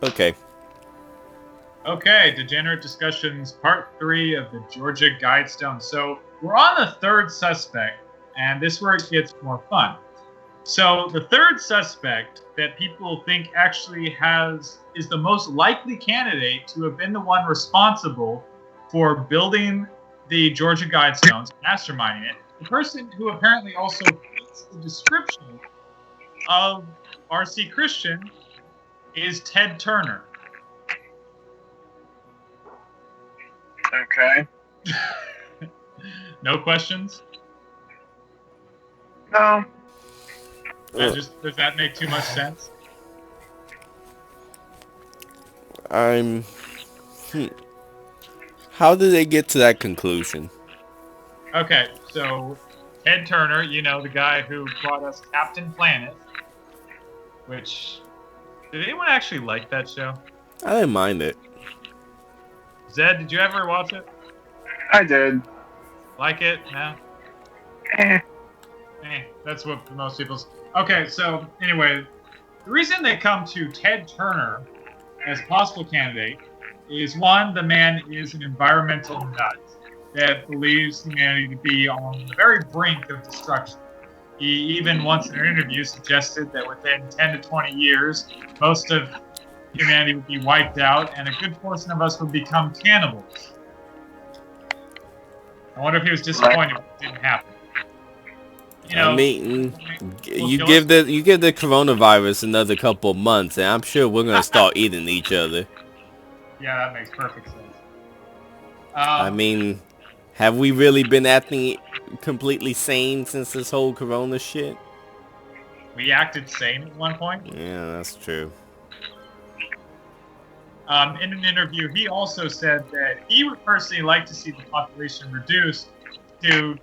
Okay. Okay, Degenerate Discussions, Part 3 of the Georgia Guidestones. So we're on the third suspect, and this is where it gets more fun. So the third suspect that people think actually is the most likely candidate to have been the one responsible for building the Georgia Guidestones, masterminding it, the person who apparently also fits the description of R.C. Christian is Ted Turner. Okay. No questions? No. Does that make too much sense? How did they get to that conclusion? Okay, so Ted Turner, the guy who brought us Captain Planet, which, did anyone actually like that show? I didn't mind it. Zed, did you ever watch it? I did. Like it? No? That's what most people's... Okay, so anyway, the reason they come to Ted Turner as a possible candidate is, one, the man is an environmental nut that believes humanity to be on the very brink of destruction. He even once in an interview suggested that within 10 to 20 years, most of humanity would be wiped out and a good portion of us would become cannibals. I wonder if he was disappointed when it didn't happen. I mean, you give the coronavirus another couple of months, and I'm sure we're gonna start eating each other. Yeah, that makes perfect sense. I mean, have we really been acting completely sane since this whole corona shit? We acted sane at one point. Yeah, that's true. In an interview, he also said that he would personally like to see the population reduced to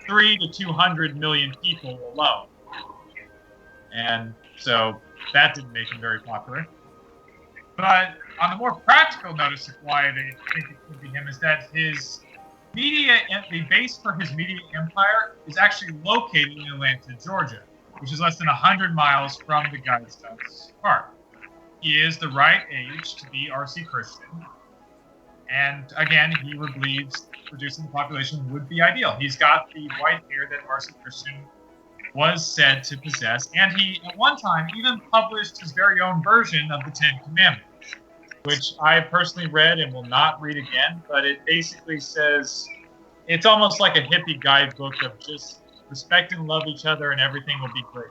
3 to 200 million people alone. And so that didn't make him very popular. But on the more practical notice of why they think it could be him is that his the base for his media empire is actually located in Atlanta, Georgia, which is less than 100 miles from the Guidestones Park. He is the right age to be R.C. Christian. And again, he believes reducing the population would be ideal. He's got the white hair that R.C. Christian was said to possess, and he, at one time, even published his very own version of the Ten Commandments, which I personally read and will not read again, but it basically says, it's almost like a hippie guidebook of just respect and love each other and everything will be great.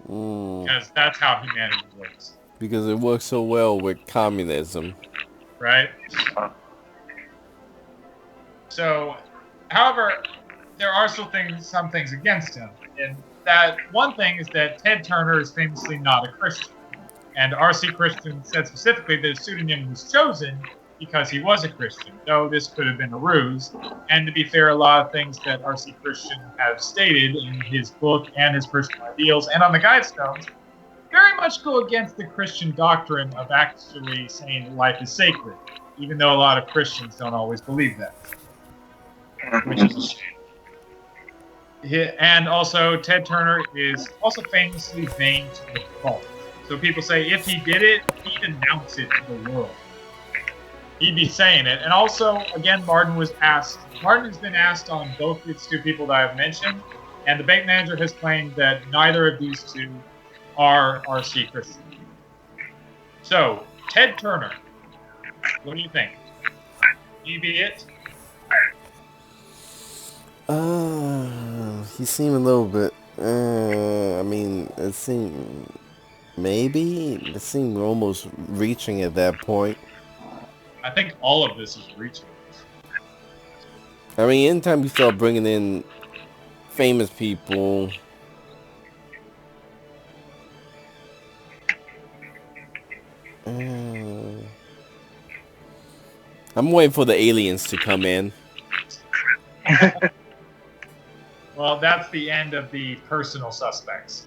Because that's how humanity works. Because it works so well with communism. Right? So, however, there are some things against him. And that one thing is that Ted Turner is famously not a Christian. And R.C. Christian said specifically that his pseudonym was chosen because he was a Christian, though this could have been a ruse. And to be fair, a lot of things that R.C. Christian has stated in his book and his Christian ideals and on the Guidestones very much go against the Christian doctrine of actually saying that life is sacred, even though a lot of Christians don't always believe that, which is a shame. And also, Ted Turner is also famously vain to a fault. So people say if he did it, he'd announce it to the world. He'd be saying it. And also, again, Martin has been asked on both these two people that I've mentioned, and the bank manager has claimed that neither of these two are R.C. Christian. So, Ted Turner, what do you think? He be it? He seemed a little bit. I mean, it seemed almost reaching at that point. I think all of this is reaching. I mean, anytime you start bringing in famous people, I'm waiting for the aliens to come in. Well, that's the end of the personal suspects.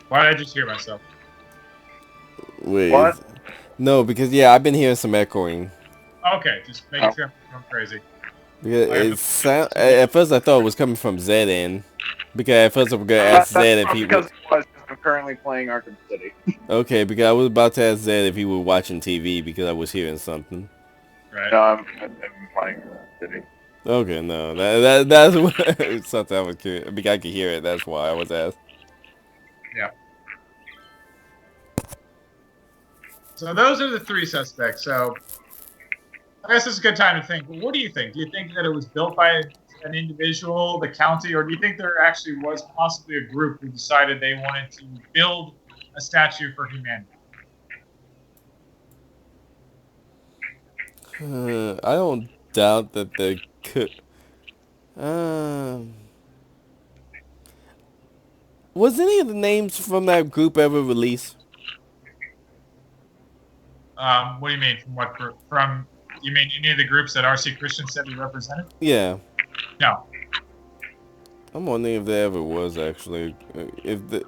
Why did I just hear myself? Wait. What? No, because yeah, I've been hearing some echoing. Okay, just making sure I'm going crazy. Because at first I thought it was coming from Zed in. Because at first I was gonna ask Zed if he would. Because it was, because I'm currently playing Arkham City. Okay, because I was about to ask Zed if he were watching TV because I was hearing something. Right. No, I'm playing Arkham City. Okay, no, that's what, something I was curious. Because I could hear it. That's why I was asked. Yeah. So those are the three suspects. So I guess it's a good time to think. What do you think? Do you think that it was built by an individual, the county, or do you think there actually was possibly a group who decided they wanted to build a statue for humanity? I don't doubt that they could. Um, was any of the names from that group ever released? What do you mean? From what group? From you mean any of the groups that R.C. Christian said he represented? Yeah, No. I'm wondering if there ever was actually. If the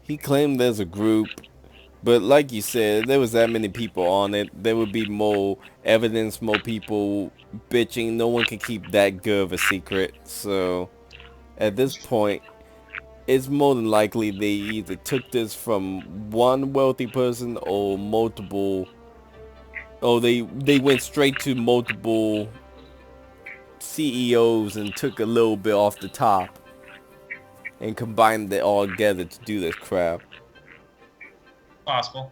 he claimed there's a group, but like you said, if there was that many people on it, there would be more evidence, more people bitching. No one can keep that good of a secret. So at this point, it's more than likely they either took this from one wealthy person or multiple. Oh, they went straight to multiple CEOs and took a little bit off the top and combined it all together to do this crap. Possible.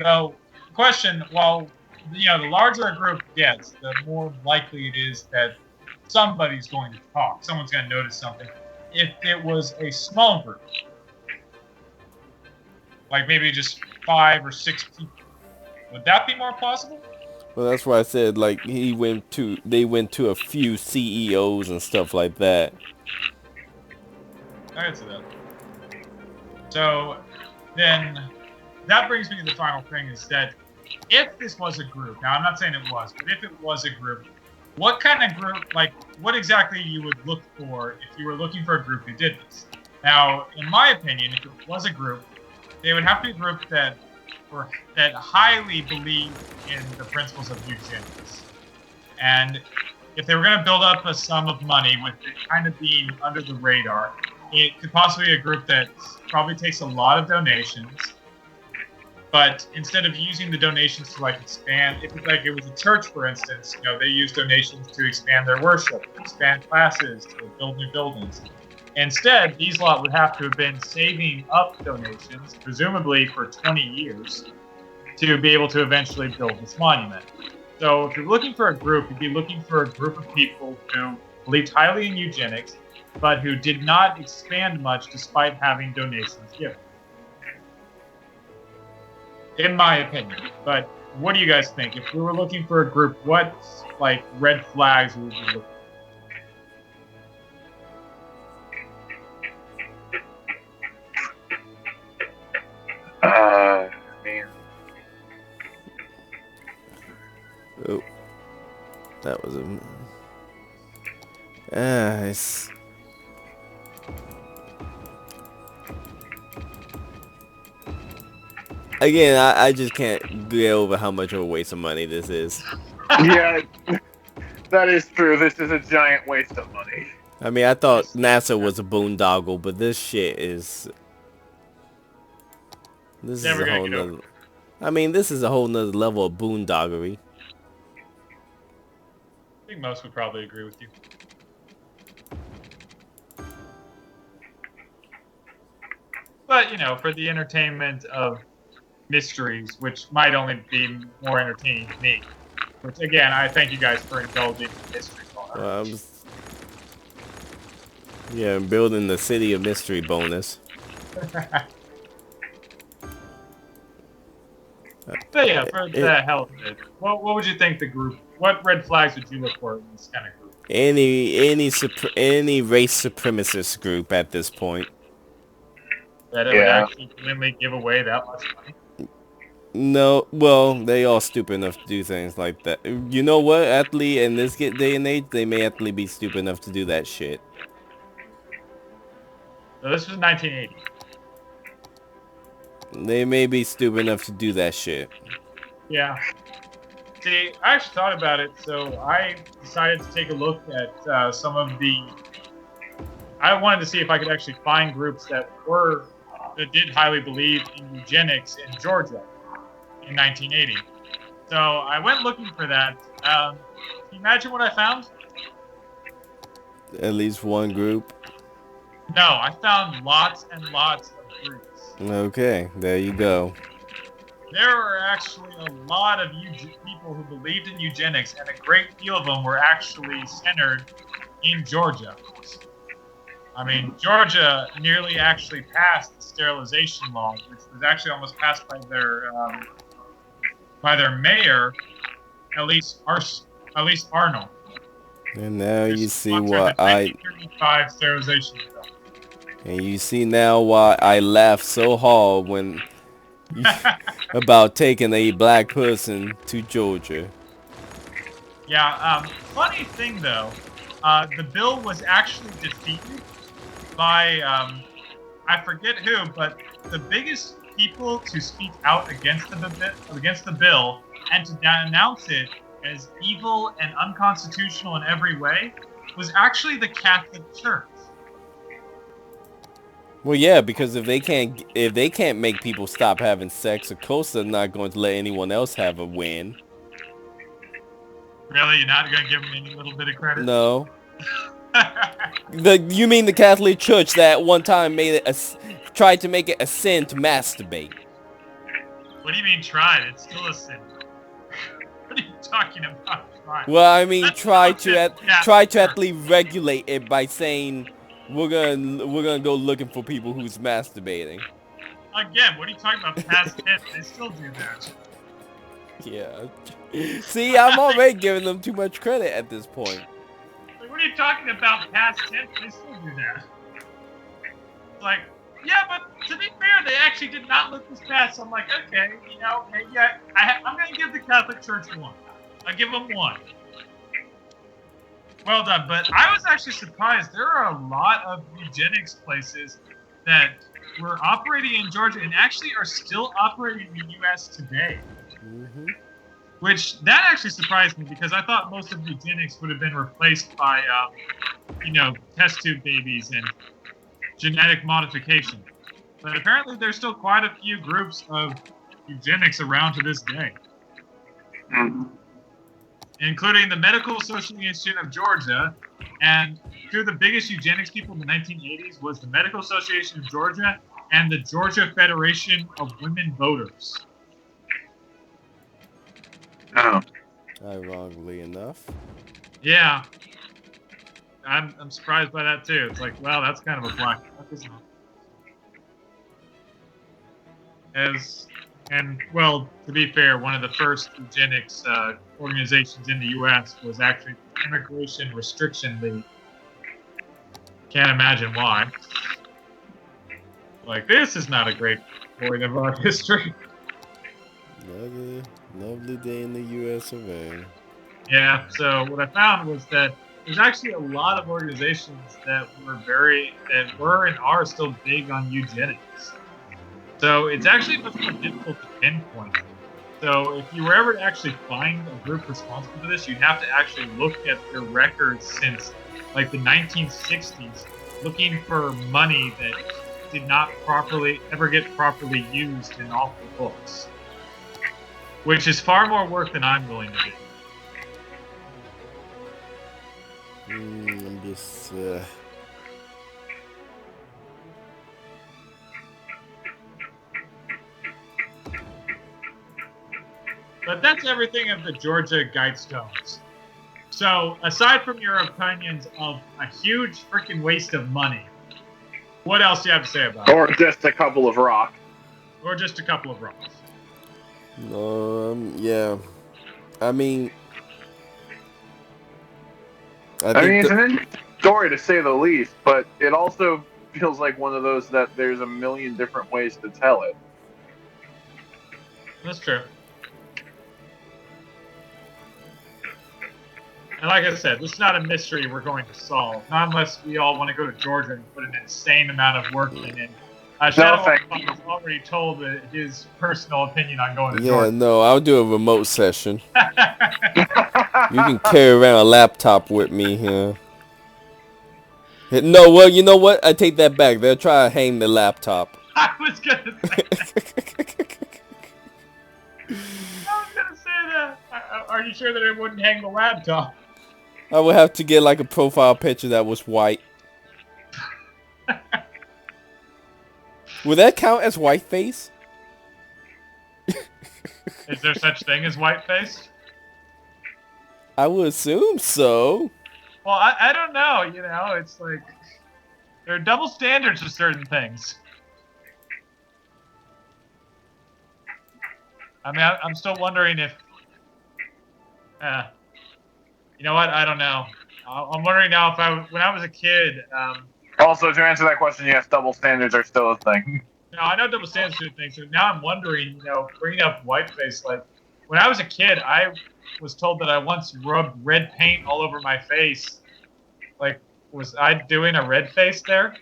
So, question: well, the larger a group gets, the more likely it is that somebody's going to talk. Someone's going to notice something. If it was a small group, like maybe just 5 or 6 people, would that be more plausible? Well, that's why I said like they went to a few CEOs and stuff like that. I answer that. So then that brings me to the final thing: is that if this was a group, now I'm not saying it was, but if it was a group, what kind of group, like what exactly you would look for if you were looking for a group who did this? Now, in my opinion, if it was a group, they would have to be a group that highly believed in the principles of eugenics. And if they were going to build up a sum of money with it kind of being under the radar, it could possibly be a group that probably takes a lot of donations. But instead of using the donations to like expand, if it was a church, for instance, they use donations to expand their worship, expand classes, to build new buildings. Instead, these lot would have to have been saving up donations, presumably for 20 years, to be able to eventually build this monument. So if you're looking for a group, you'd be looking for a group of people who believed highly in eugenics, but who did not expand much despite having donations given. In my opinion. But what do you guys think? If we were looking for a group, what red flags would we be looking for? Man. Oh, that was a. It's. Again, I just can't get over how much of a waste of money this is. Yeah, that is true. This is a giant waste of money. I mean, I thought NASA was a boondoggle, but this shit is. This is a whole nother. I mean, this is a whole nother level of boondoggery. I think most would probably agree with you. But, for the entertainment of mysteries, which might only be more entertaining to me. Which, again, I thank you guys for indulging in mystery bar. Yeah, building the City of Mystery bonus. But yeah, for the hell of it, what would you think the group? What red flags would you look for in this kind of group? Any race supremacist group at this point. That it would actually really give away that much money? No, well, they all stupid enough to do things like that. You know what? Actually, in this day and age, they may actually be stupid enough to do that shit. So this was 1980. They may be stupid enough to do that shit. Yeah. See, I actually thought about it, so I decided to take a look at some of the. I wanted to see if I could actually find groups that did highly believe in eugenics in Georgia in 1980. So I went looking for that. Can you imagine what I found? At least one group. No, I found lots and lots of groups. Okay, there you go. There were actually a lot of people who believed in eugenics, and a great deal of them were actually centered in Georgia. I mean, Georgia nearly actually passed the sterilization law, which was actually almost passed by their mayor, Elise Arnold, And now who you see sponsored the why I 1935 sterilization bill. and you see now why I laughed so hard when about taking a black person to Georgia. Yeah. Funny thing though, the bill was actually defeated by I forget who, but the biggest people to speak out against the bill and to denounce it as evil and unconstitutional in every way was actually the Catholic Church. Well, yeah, because if they can't make people stop having sex, of course they're not going to let anyone else have a win. Really, you're not going to give them any little bit of credit? No. You mean the Catholic Church that one time tried to make it a sin to masturbate? What do you mean tried? It's still a sin. What are you talking about? Tried? Well, I mean, try to Church. at least regulate it by saying we're gonna go looking for people who's masturbating. Again, what are you talking about? Past tense. They still do that. Yeah. See, I'm already giving them too much credit at this point. Like, what are you talking about? Past tense. They still do that. It's like, yeah, but to be fair, they actually did not look this past. So I'm like, okay, yeah, I'm gonna give the Catholic Church one. I give them one. Well done. But I was actually surprised. There are a lot of eugenics places that were operating in Georgia and actually are still operating in the U.S. today. Mm-hmm. Which that actually surprised me because I thought most of eugenics would have been replaced by, test tube babies and genetic modification. But apparently, there's still quite a few groups of eugenics around to this day. Including the Medical Association of Georgia, and two of the biggest eugenics people in the 1980s was the Medical Association of Georgia and the Georgia Federation of Women Voters. Oh. Ironically enough. Yeah. I'm surprised by that too. It's like, wow, that's kind of a black mark, isn't it? Well, to be fair, one of the first eugenics organizations in the U.S. was actually the Immigration Restriction League. Can't imagine why. Like, this is not a great point of our history. Another lovely day in the U.S. of A. Yeah, so what I found was that there's actually a lot of organizations that were and are still big on eugenics. So it's actually much more difficult to pinpoint. So if you were ever to actually find a group responsible for this, you'd have to actually look at their records since like the 1960s, looking for money that did not ever get properly used in all the books. Which is far more work than I'm willing to do. I'm just But that's everything of the Georgia Guidestones. So, aside from your opinions of a huge freaking waste of money, what else do you have to say about it? Or just a couple of rocks. Or just a couple of rocks. yeah. I mean, it's an interesting story to say the least, but it also feels like one of those that there's a million different ways to tell it. That's true. And like I said, this is not a mystery we're going to solve. Not unless we all want to go to Georgia and put an insane amount of work in Shadow thank has already told his personal opinion on going to Yeah, Jordan. no, I'll do a remote session. you. You can carry around a laptop with me here. No, well, you know what? I take that back. They'll try to hang the laptop. I was gonna say that. Are you sure that it wouldn't hang the laptop? I would have to get like a profile picture that was white. Would that count as whiteface? Is there such thing as whiteface? I would assume so. Well, I don't know. You know, it's like there are double standards for certain things. I mean, I'm still wondering if. You know what? I don't know. I'm wondering now if when I was a kid. Also, to answer that question, yes, double standards are still a thing. No, I know double standards are things. So now I'm wondering, bringing up whiteface, like when I was a kid, I was told that I once rubbed red paint all over my face. Like, was I doing a red face there?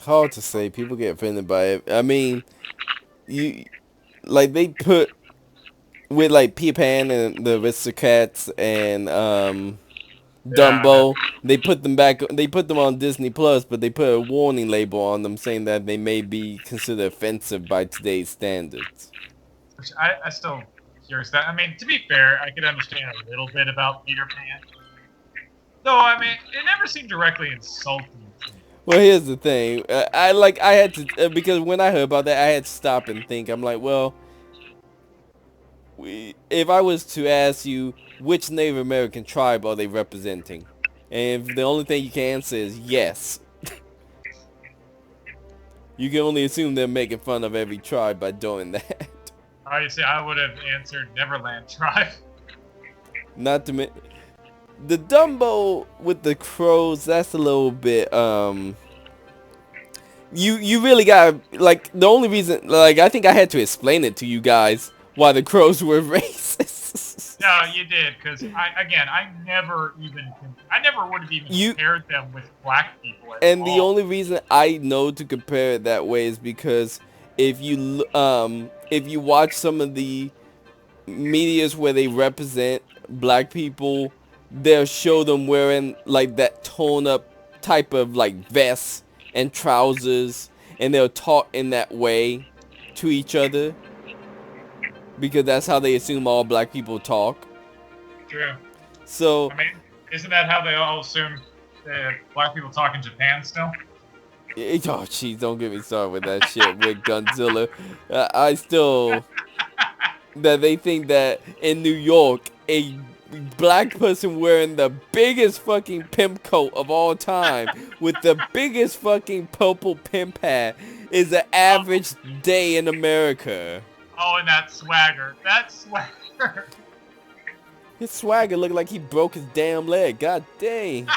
Hard to say. People get offended by it. I mean, like they put with like Peter Pan and the Aristocats and Yeah, Dumbo. They put them back. They put them on Disney Plus, but they put a warning label on them saying that they may be considered offensive by today's standards. which I still curious that. I mean, to be fair, I could understand a little bit about Peter Pan. Though, I mean, it never seemed directly insulting to me. Well, here's the thing. I had to because when I heard about that, I had to stop and think. I'm like, well, if I was to ask you which Native American tribe are they representing, and if the only thing you can answer is yes, you can only assume they're making fun of every tribe by doing that. Obviously, I would have answered Neverland Tribe. Not to mention the Dumbo with the crows. That's a little bit You really got like the only reason like I think I had to explain it to you guys why the crows were racist. No, you did, because I never would have even compared them with black people at And all. the only reason I know to compare it that way is because if you watch some of the medias where they represent black people, they'll show them wearing like that tone up type of like vest and trousers, and they'll talk in that way to each other because that's how they assume all black people talk. True. So I mean, isn't that how they all assume that black people talk in Japan still? oh jeez, don't get me started with that shit with Godzilla. I still that they think that in New York a black person wearing the biggest fucking pimp coat of all time with the biggest fucking purple pimp hat is an average day in America. Oh, and that swagger. His swagger looked like he broke his damn leg. God dang.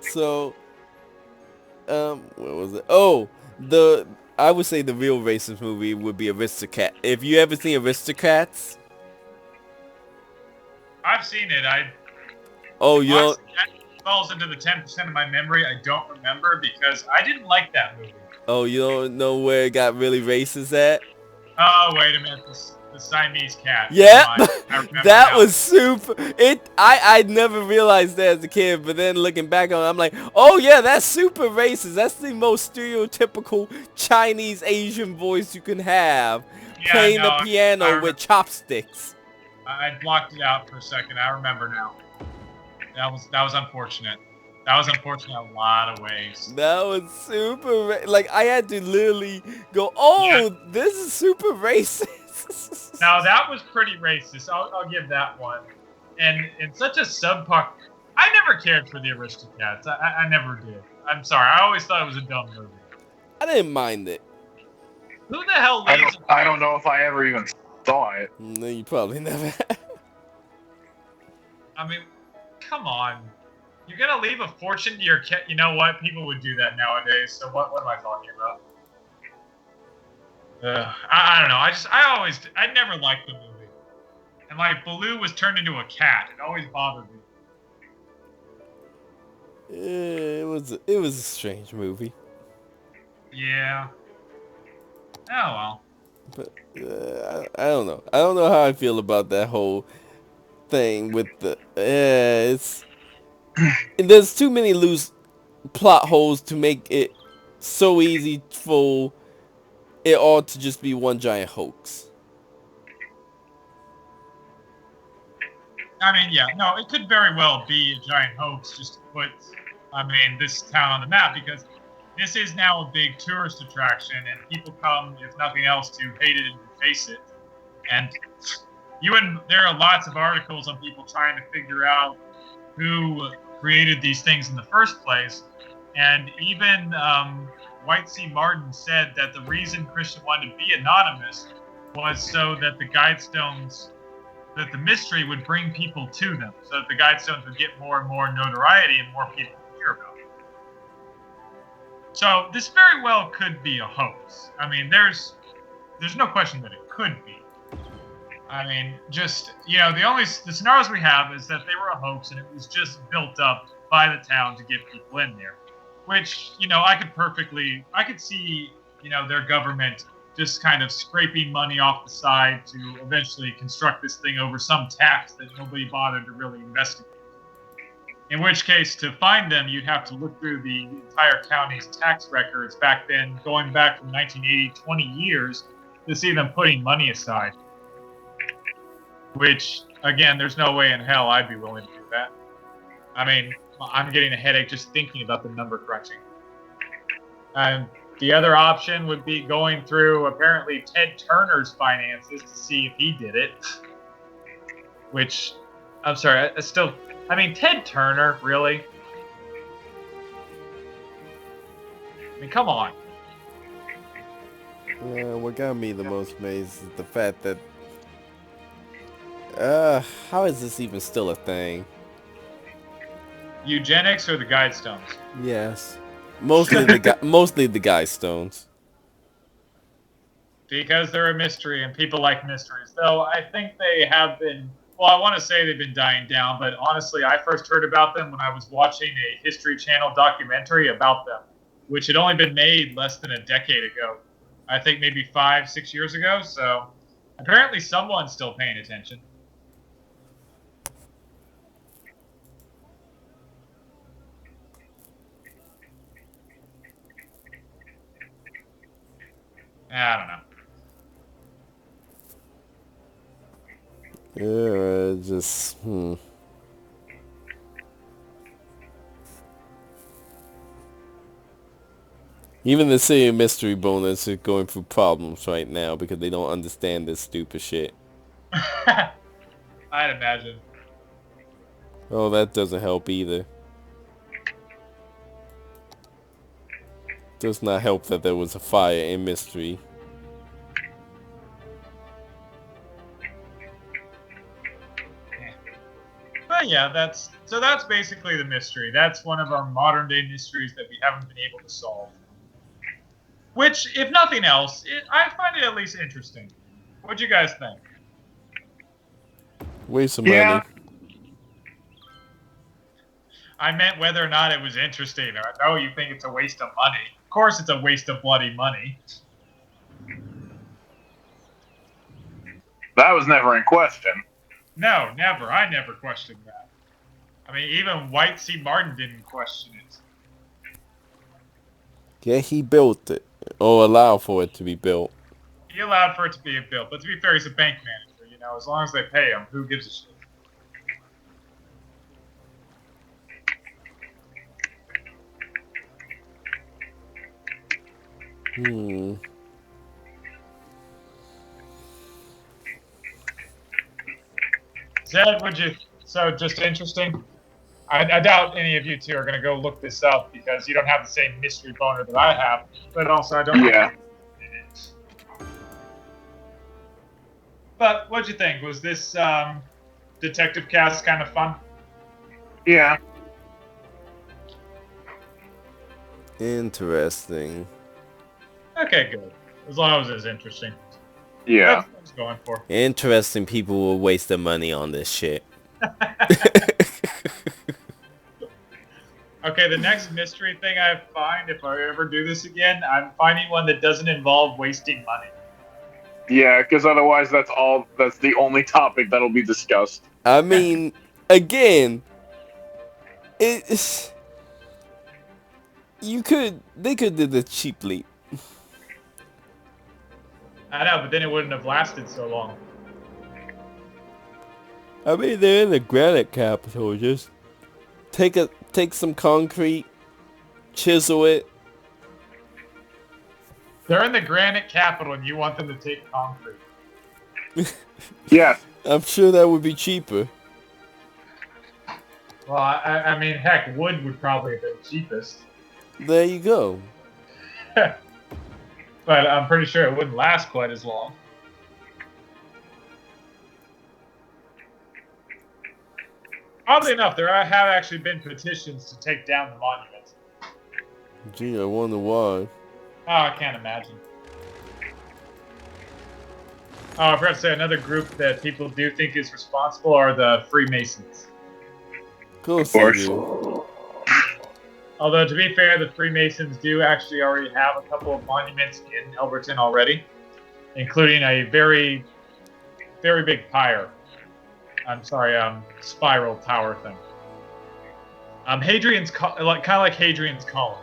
So, what was it? Oh, I would say the real racist movie would be Aristocat. If you ever seen Aristocats? I've seen it. Oh, you don't? That falls into the 10% of my memory I don't remember because I didn't like that movie. Oh, you don't know where it got really racist at? Oh, wait a minute. The Siamese cat. Yeah, that now. was super. I'd never realized that as a kid, but then looking back on it, I'm like, oh yeah, that's super racist. That's the most stereotypical Chinese Asian voice you can have, playing the piano with chopsticks. I blocked it out for a second. I remember now. That was unfortunate. That was unfortunate in a lot of ways. That was super. Like I had to literally go, oh, this is super racist. Now that was pretty racist. I'll give that one. And in such a subpar, I never cared for the Aristocats. I never did. I'm sorry. I always thought it was a dumb movie. I didn't mind it. Who the hell? I don't know if I ever even saw it. No, you probably never. I mean, come on. You're gonna leave a fortune to your cat. You know what? People would do that nowadays. So what am I talking about? I don't know. I never liked the movie. And like Baloo was turned into a cat. It always bothered me. It was a strange movie. Yeah. Oh well. But I don't know. I don't know how I feel about that whole thing with the. It's there's too many loose plot holes to make it so easy for it all to just be one giant hoax. I mean, yeah, no, it could very well be a giant hoax just to put, I mean, this town on the map because this is now a big tourist attraction and people come, if nothing else, to hate it and face it. And there are lots of articles on people trying to figure out who created these things in the first place. And even White C. Martin said that the reason Christian wanted to be anonymous was so that the mystery would bring people to them, so that the Guidestones would get more and more notoriety and more people would hear about it. So this very well could be a hoax. I mean, there's no question that it could be. I mean, just, the scenarios we have is that they were a hoax and it was just built up by the town to get people in there, which, I could see, their government just kind of scraping money off the side to eventually construct this thing over some tax that nobody bothered to really investigate. In which case, to find them, you'd have to look through the entire county's tax records back then, going back from 1980, 20 years, to see them putting money aside. Which, again, there's no way in hell I'd be willing to do that. I mean, I'm getting a headache just thinking about the number crunching. The other option would be going through, apparently, Ted Turner's finances to see if he did it. Which, I'm sorry, Ted Turner, really? I mean, come on. What got me the most amazed is the fact that how is this even still a thing? Eugenics or the Guidestones? Yes. Mostly the Guidestones. Because they're a mystery and people like mysteries. Though I think they have been, well, I want to say they've been dying down, but honestly, I first heard about them when I was watching a History Channel documentary about them, which had only been made less than a decade ago. I think maybe 5-6 years ago. So apparently someone's still paying attention. I don't know. Just Even the City of Mystery bonus is going through problems right now because they don't understand this stupid shit. I'd imagine. Oh, that doesn't help either. Does not help that there was a fire in Mystery. But yeah, that's basically the mystery. That's one of our modern day mysteries that we haven't been able to solve. Which, if nothing else, I find it at least interesting. What do you guys think? Waste some money. I meant whether or not it was interesting. I know you think it's a waste of money. Of course it's a waste of bloody money. That was never in question. No, never. I never questioned that. I mean, even White C. Martin didn't question it. Yeah, he built it. Or allowed for it to be built. He allowed for it to be built. But to be fair, he's a bank manager. As long as they pay him, who gives a shit? Zed, so just interesting. I doubt any of you two are going to go look this up because you don't have the same mystery boner that I have. But also, I don't. Yeah. But what'd you think? Was this detective cast kind of fun? Yeah. Interesting. Okay, good. As long as it's interesting. Yeah. That's what I was going for. Interesting people will waste their money on this shit. Okay, the next mystery thing I find, if I ever do this again, I'm finding one that doesn't involve wasting money. Yeah, because otherwise that's the only topic that'll be discussed. I mean, again, it's they could do this cheaply. I know, but then it wouldn't have lasted so long. I mean, they're in the granite capital. Just take some concrete, chisel it. They're in the granite capital, and you want them to take concrete. Yeah. I'm sure that would be cheaper. Well, I mean, heck, wood would probably have been cheapest. There you go. But I'm pretty sure it wouldn't last quite as long. Oddly enough, there have actually been petitions to take down the monument. Gee, I wonder why. Oh, I can't imagine. Oh, I forgot to say, another group that people do think is responsible are the Freemasons. Of course. Although, to be fair, the Freemasons do actually already have a couple of monuments in Elberton already, including a very, very big pyre. I'm sorry, spiral tower thing. Hadrian's kind of like Hadrian's column.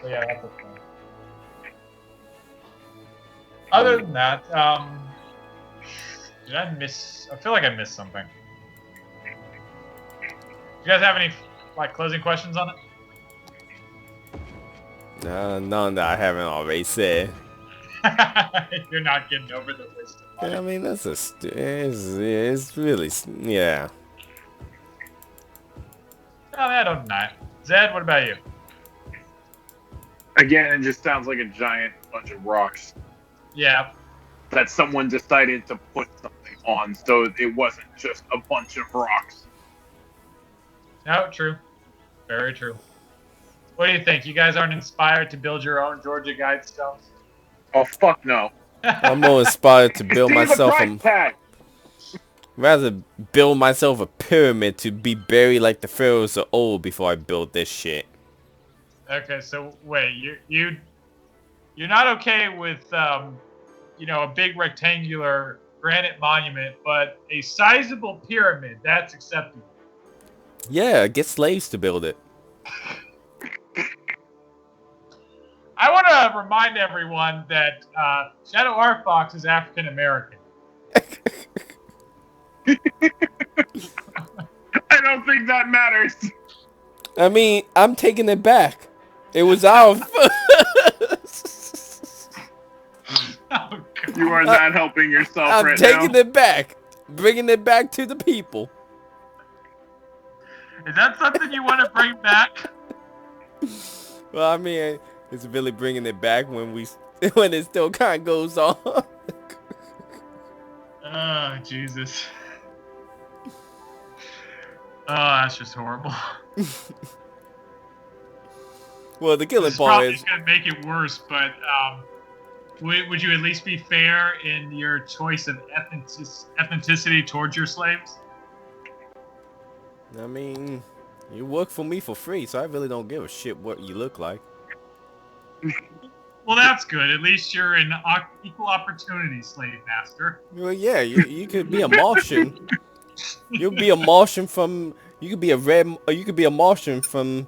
So yeah, that's a thing. Other than that, did I miss? I feel like I missed something. Do you guys have any closing questions on it? None that I haven't already said. You're not getting over the waste of money. I mean, that's it's really, yeah. Oh, I don't know. Zed, what about you? Again, it just sounds like a giant bunch of rocks Yeah. that someone decided to put something on, so it wasn't just a bunch of rocks. No, true. Very true. What do you think? You guys aren't inspired to build your own Georgia Guidestones? Oh, fuck no. I'm more inspired to build See the myself price tag! rather build myself a pyramid to be buried like the pharaohs of old before I build this shit. Okay, so wait, you're not okay with a big rectangular granite monument, but a sizable pyramid, that's acceptable. Yeah, get slaves to build it. I want to remind everyone that Shadow R. Fox is African American. I don't think that matters. I mean, I'm taking it back. It was our Oh, God. You are not helping yourself I'm right taking now. it back. Bringing it back to the people. Is that something you want to bring back? Well, I mean, it's really bringing it back when when it still kind of goes on. Oh, Jesus. Oh, that's just horrible. Well, the killing It's part probably is, going to make it worse, but would you at least be fair in your choice of ethnicity towards your slaves? I mean, you work for me for free, so I really don't give a shit what you look like. Well, that's good. At least you're an equal opportunity slave master. Well, yeah, you could be a Martian. You'll be a Martian from. You could be a Martian from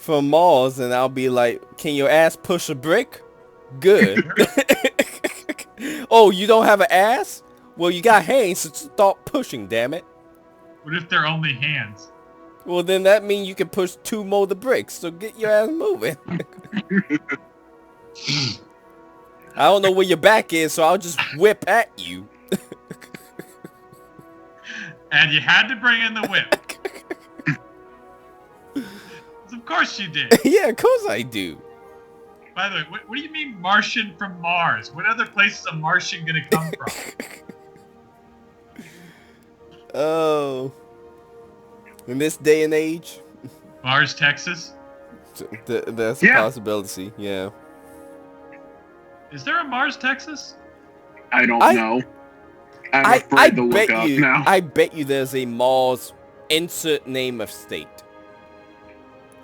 Mars, and I'll be like, can your ass push a brick? Good. Oh, you don't have an ass? Well, you got hands, so start pushing, damn it. What if they're only hands? Well, then that means you can push 2 more of the bricks, so get your ass moving. I don't know where your back is, so I'll just whip at you. And you had to bring in the whip. Of course you did. Yeah, of course I do. By the way, what do you mean Martian from Mars? What other place is a Martian going to come from? Oh. In this day and age? Mars, Texas? That's a possibility, yeah. Is there a Mars, Texas? I don't I- know. I'm I afraid to look bet up you. now. I bet you there's a Mars. Insert name of state.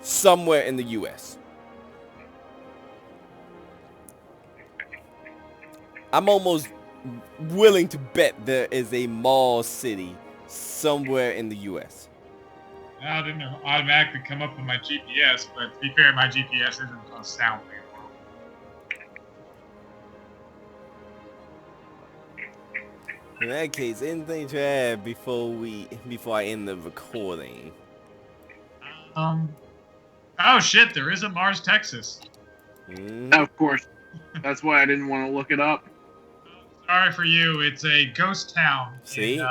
Somewhere in the U.S. I'm almost willing to bet there is a Mars city somewhere in the U.S. I didn't automatically come up with my GPS, but to be fair, my GPS isn't the most sound thing in the world. In that case, anything to add before I end the recording? Oh shit, there is a Mars, Texas. Of course. That's why I didn't want to look it up. Sorry for you. It's a ghost town See? in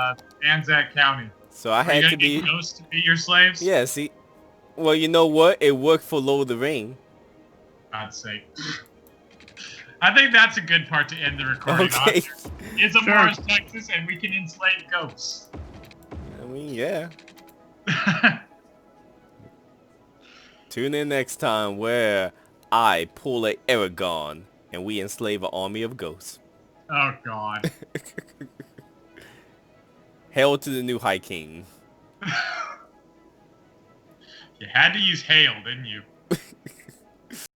Anzac County. So I Are you had gonna to be. get ghosts to be your slaves? Yeah, see. Well, you know what? It worked for Lord of the Ring. God's sake. I think that's a good part to end the recording Okay. on. It's a Sure. Mars, Texas, and we can enslave ghosts. I mean, yeah. Tune in next time where I pull a Aragon and we enslave an army of ghosts. Oh god. Hail to the new High King. You had to use hail, didn't you?